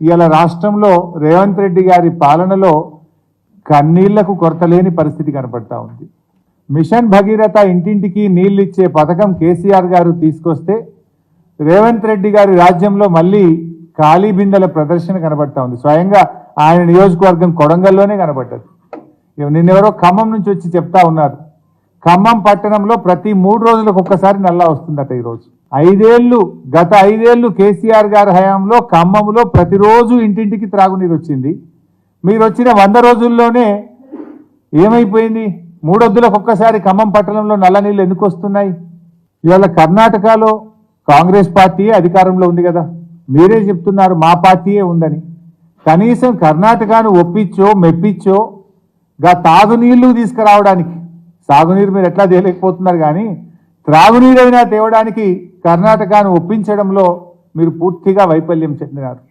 ఇవాళ రాష్ట్రంలో రేవంత్ రెడ్డి గారి పాలనలో కన్నీళ్లకు కొరత లేని పరిస్థితి కనపడతా ఉంది. మిషన్ భగీరథ ఇంటింటికి నీళ్లు ఇచ్చే పథకం కేసీఆర్ గారు తీసుకొస్తే రేవంత్ రెడ్డి గారి రాజ్యంలో మళ్ళీ ఖాళీ బిందెల ప్రదర్శన కనబడతా ఉంది. స్వయంగా ఆయన నియోజకవర్గం కొడంగల్లోనే కనబడ్డది. నిన్నెవరో ఖమ్మం నుంచి వచ్చి చెప్తా ఉన్నారు, ఖమ్మం పట్టణంలో ప్రతి 3 రోజులకు ఒక్కసారి నల్లా వస్తుందట. ఈరోజు గత 5 ఏళ్లు కేసీఆర్ గారి హయాంలో ఖమ్మంలో ప్రతిరోజు ఇంటింటికి త్రాగునీరు వచ్చింది. మీరు వచ్చిన 100 రోజుల్లోనే ఏమైపోయింది? 3 వద్దులకు ఒక్కసారి ఖమ్మం పట్టణంలో నల్ల నీళ్ళు ఎందుకు వస్తున్నాయి? ఇవాళ కర్ణాటకలో కాంగ్రెస్ పార్టీ అధికారంలో ఉంది కదా, మీరే చెప్తున్నారు మా పార్టీయే ఉందని. కనీసం కర్ణాటకను ఒప్పించో మెప్పించో గా తాగునీళ్లు తీసుకురావడానికి, సాగునీరు మీరు ఎట్లా తేలేకపోతున్నారు కానీ త్రాగునీరైనా తేవడానికి కర్ణాటకను ఒప్పించడంలో మీరు పూర్తిగా వైఫల్యం చెందినారు.